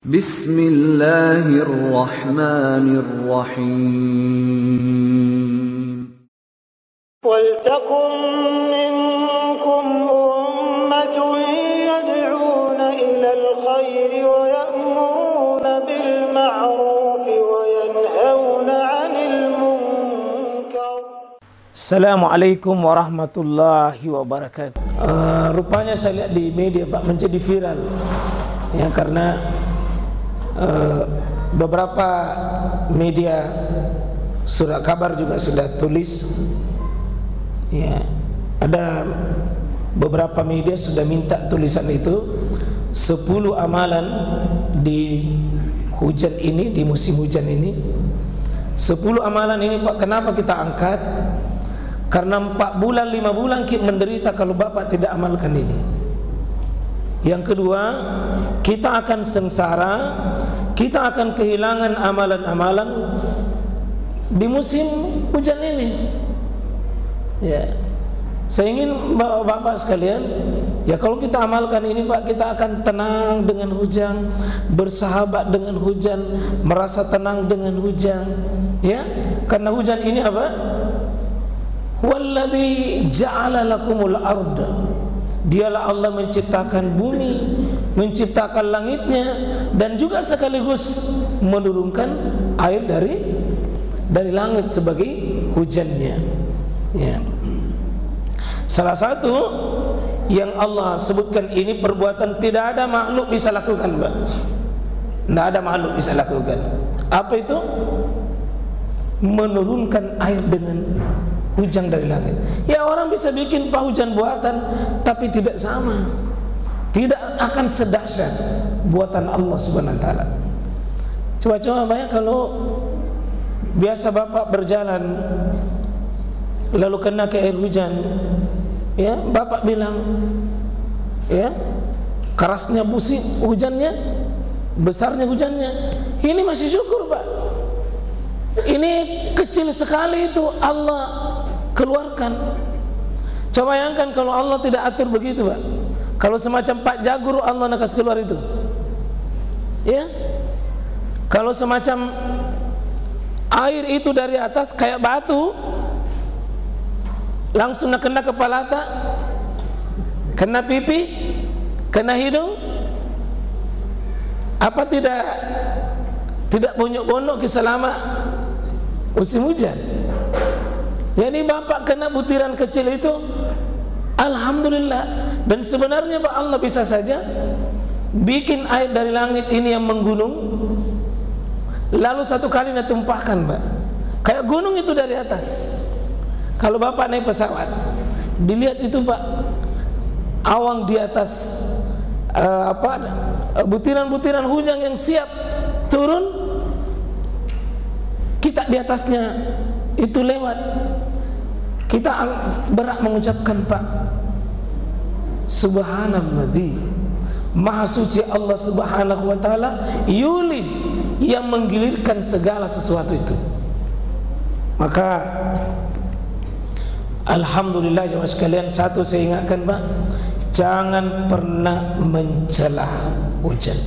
Bismillahirrahmanirrahim. Waltakum minkum ummatun yad'una ilal khairi wa ya'muruna bil ma'rufi wa yanhauna 'anil munkar. Assalamualaikum warahmatullahi wabarakatuh. Rupanya saya lihat di media Pak menjadi viral ya, karena beberapa media surat kabar juga sudah tulis ya, ada beberapa media sudah minta tulisan itu 10 amalan di hujan ini, di musim hujan ini. 10 amalan ini Pak, kenapa kita angkat? Karena 4 bulan 5 bulan kita menderita kalau Bapak tidak amalkan ini. Yang kedua, kita akan sengsara, kita akan kehilangan amalan-amalan di musim hujan ini. Ya, saya ingin bapak-bapak sekalian, ya kalau kita amalkan ini Pak, kita akan tenang dengan hujan, bersahabat dengan hujan, merasa tenang dengan hujan. Ya, karena hujan ini apa? Walladzi ja'ala lakumul arda. Dialah Allah menciptakan bumi, menciptakan langitnya, dan juga sekaligus menurunkan air dari langit sebagai hujannya. Ya. Salah satu yang Allah sebutkan ini perbuatan tidak ada makhluk bisa lakukan, Mbak. Tidak ada makhluk bisa lakukan. Apa itu? Menurunkan air dengan hujan dari langit. Ya, orang bisa bikin hujan buatan, tapi tidak sama, tidak akan sedahsyat buatan Allah Subhanahu wa taala. Coba-coba banyak kalau biasa Bapak berjalan lalu kena ke air hujan, ya, Bapak bilang, ya, kerasnya busi hujannya, besarnya hujannya, ini masih syukur Pak. Ini kecil sekali itu Allah keluarkan. Coba bayangkan kalau Allah tidak atur begitu Pak, kalau semacam Pak Jagur Allah nak kasih keluar itu, ya, kalau semacam air itu dari atas kayak batu langsung nak kena kepala tak, kena pipi, kena hidung, apa tidak bonyok-bonyok selama musim hujan. Jadi Bapak kena butiran kecil itu, alhamdulillah. Dan sebenarnya Pak, Allah bisa saja bikin air dari langit ini yang menggunung, lalu satu kali nak tumpahkan Pak, kayak gunung itu dari atas. Kalau Bapak naik pesawat, dilihat itu Pak, awang di atas butiran-butiran hujan yang siap turun, kita di atasnya itu lewat. Kita berat mengucapkan Pak, Subhanalladzi, Maha suci Allah Subhanahu wa taala, yulij, yang menggilirkan segala sesuatu itu. Maka alhamdulillah jemaah sekalian, satu saya ingatkan Pak, jangan pernah mencela hujan.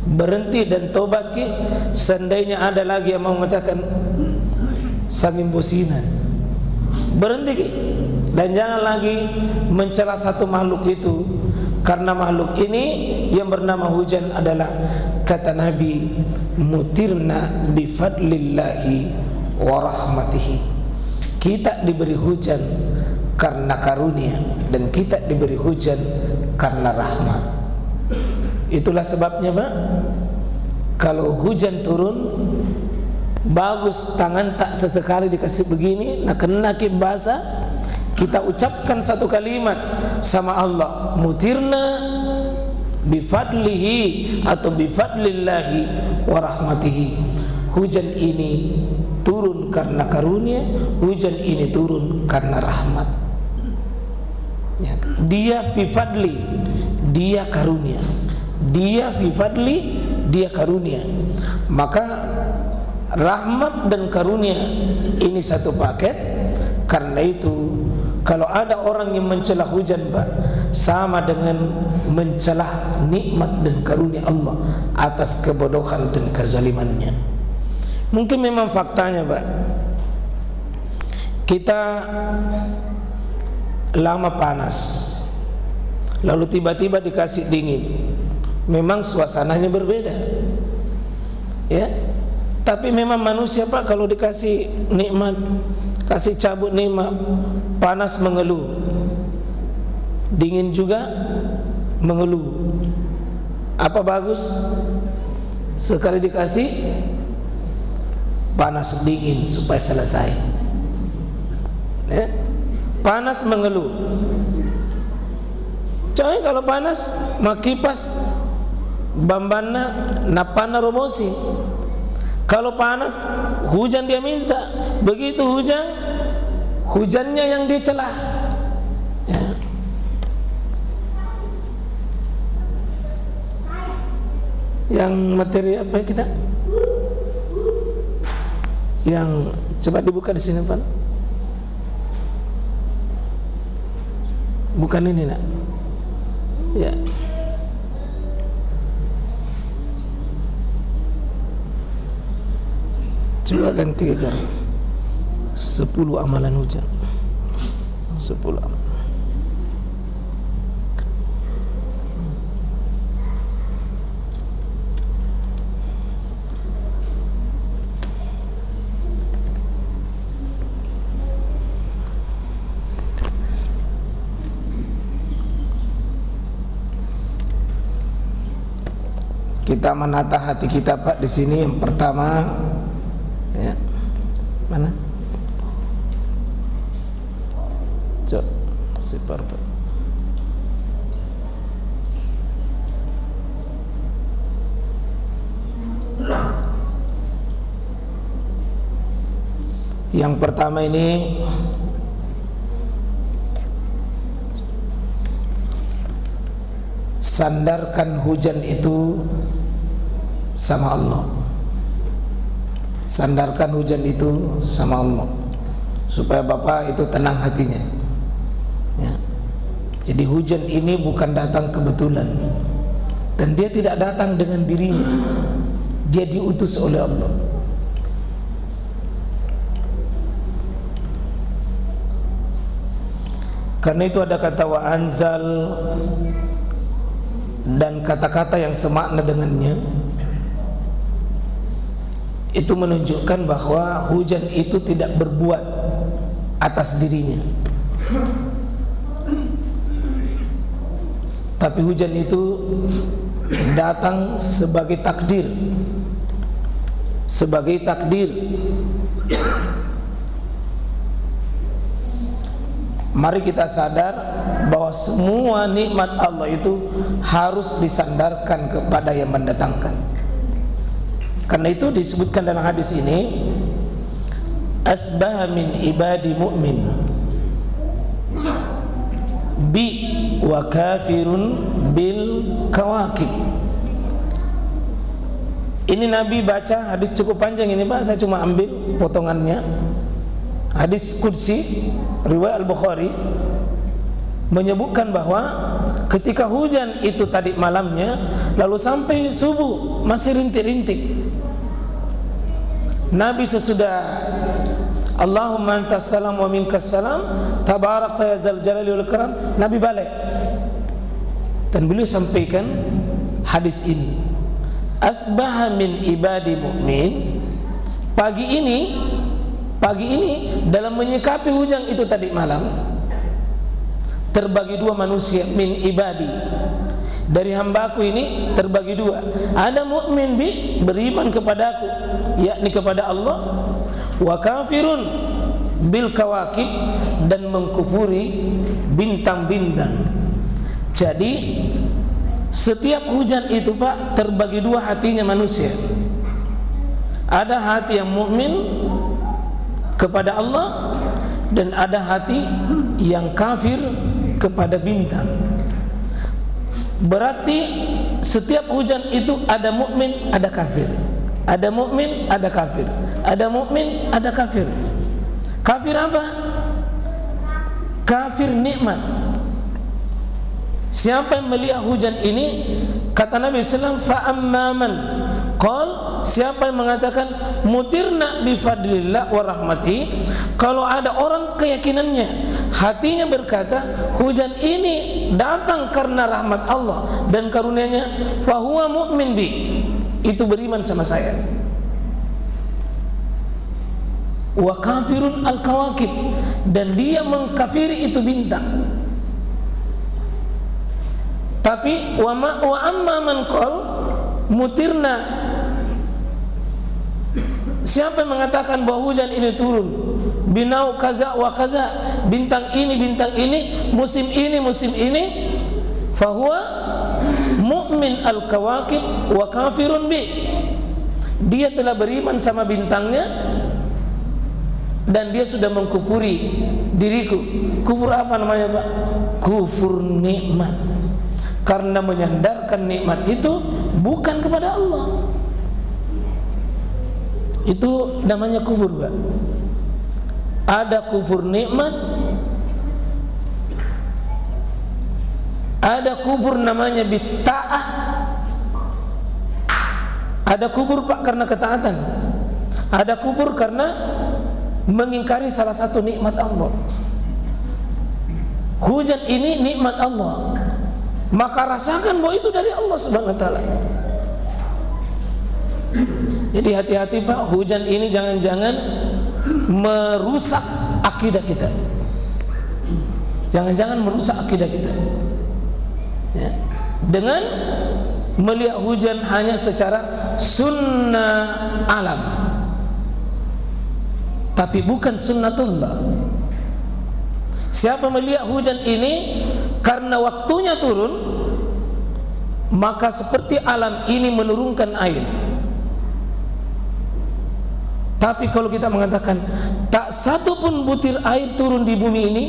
Berhenti dan tobat ki. Seandainya ada lagi yang mau mengatakan saking bosinan, berhenti ki. Dan jangan lagi mencela satu makhluk itu, karena makhluk ini yang bernama hujan adalah, kata Nabi, mutirna bifadlillahi wa rahmatihi. Kita diberi hujan karena karunia, dan kita diberi hujan karena rahmat. Itulah sebabnya Pak, kalau hujan turun bagus, tangan tak sesekali dikasih begini, nak kena basah, kita ucapkan satu kalimat sama Allah, mutirna bifadlihi atau bifadlillahi wa rahmatihi. Hujan ini turun karena karunia, hujan ini turun karena rahmat. Ya, dia bifadli, dia karunia. Dia fi fadli, dia karunia. Maka rahmat dan karunia ini satu paket. Karena itu kalau ada orang yang mencela hujan Pak, sama dengan mencelah nikmat dan karunia Allah atas kebodohan dan kezalimannya. Mungkin memang faktanya, Pak, kita lama panas, lalu tiba-tiba dikasih dingin. Memang suasananya berbeda, ya. Tapi memang manusia, Pak, kalau dikasih nikmat, kasih cabut nikmat, panas mengeluh, dingin juga mengeluh. Apa bagus? Sekali dikasih panas dingin supaya selesai, ya. Panas mengeluh. Coy, kalau panas makipas bambana napana romosi. Kalau panas hujan dia minta, begitu hujan, hujannya yang dia celah, ya. Yang materi apa kita? Yang coba dibuka di sini, Pak. Bukan ini, nak. Ya. Coba ganti ke 10 amalan hujan. 10 amalan. Kita menata hati kita, Pak, di sini. Yang pertama, ya, mana? Coba sebar, Pak. Yang pertama ini sandarkan hujan itu sama Allah. Sandarkan hujan itu sama Allah, supaya Bapak itu tenang hatinya, ya. Jadi hujan ini bukan datang kebetulan, dan dia tidak datang dengan dirinya, dia diutus oleh Allah. Karena itu ada kata wa anzal dan kata-kata yang semakna dengannya. Itu menunjukkan bahwa hujan itu tidak berbuat atas dirinya, tapi hujan itu datang sebagai takdir. Sebagai takdir. Mari kita sadar bahwa semua nikmat Allah itu harus disandarkan kepada yang mendatangkan. Karena itu disebutkan dalam hadis ini, asbaha min ibadi mu'min bi wa kafirun bil kawakib. Ini Nabi baca hadis cukup panjang ini, Pak, saya cuma ambil potongannya. Hadis Qudsi riwayat Al-Bukhari menyebutkan bahwa ketika hujan itu tadi malamnya, lalu sampai subuh masih rintik-rintik, Nabi sesudah Allahumma antas salam wa minkas salam tabarakta ya zal jalali wal ikram, Nabi balik dan beliau sampaikan hadis ini, asbaha min ibadi mu'min. Pagi ini dalam menyikapi hujan itu tadi malam, terbagi dua manusia, min ibadi, dari hambaku ini terbagi dua. Ada mukmin beriman kepadaku, yakni kepada Allah, wa kafirun bil kawakib, dan mengkufuri bintang-bintang. Jadi setiap hujan itu, Pak, terbagi dua hatinya manusia. Ada hati yang mukmin kepada Allah, dan ada hati yang kafir kepada bintang. Berarti setiap hujan itu ada mukmin, ada kafir. Ada mukmin, ada kafir. Ada mukmin, ada kafir. Kafir apa? Kafir nikmat. Siapa yang melihat hujan ini, kata Nabi SAW, fa'amman qal, siapa yang mengatakan mutirna bifadlillah wa rahmati, kalau ada orang keyakinannya, hatinya berkata hujan ini datang karena rahmat Allah dan karunia-Nya, fahuwa mu'min bi, itu beriman sama saya. Wa kafirun al-kawakib, dan dia mengkafiri itu bintang. Tapi wa amma man qal mutirna, siapa yang mengatakan bahwa hujan ini turun binau kaza wa kaza, bintang ini, musim ini, fahuwa mu'min al-kawakib wa kafirun bi, dia telah beriman sama bintangnya dan dia sudah mengkufuri diriku. Kufur apa namanya, Pak? Kufur nikmat, karena menyandarkan nikmat itu bukan kepada Allah. Itu namanya kufur, Pak. Ada kufur nikmat, ada kufur namanya bitta'ah, ada kufur, Pak, karena ketaatan, ada kufur karena mengingkari salah satu nikmat Allah. Hujan ini nikmat Allah, maka rasakan bahwa itu dari Allah Subhanahu wa taala. Jadi hati-hati, Pak, hujan ini jangan-jangan merusak akidah kita. Jangan-jangan merusak akidah kita. Ya. Dengan melihat hujan hanya secara sunnah alam, tapi bukan sunnatullah. Siapa melihat hujan ini karena waktunya turun, maka seperti alam ini menurunkan air. Tapi kalau kita mengatakan tak satu pun butir air turun di bumi ini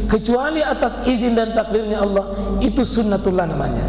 kecuali atas izin dan takdirnya Allah, itu sunnatullah namanya.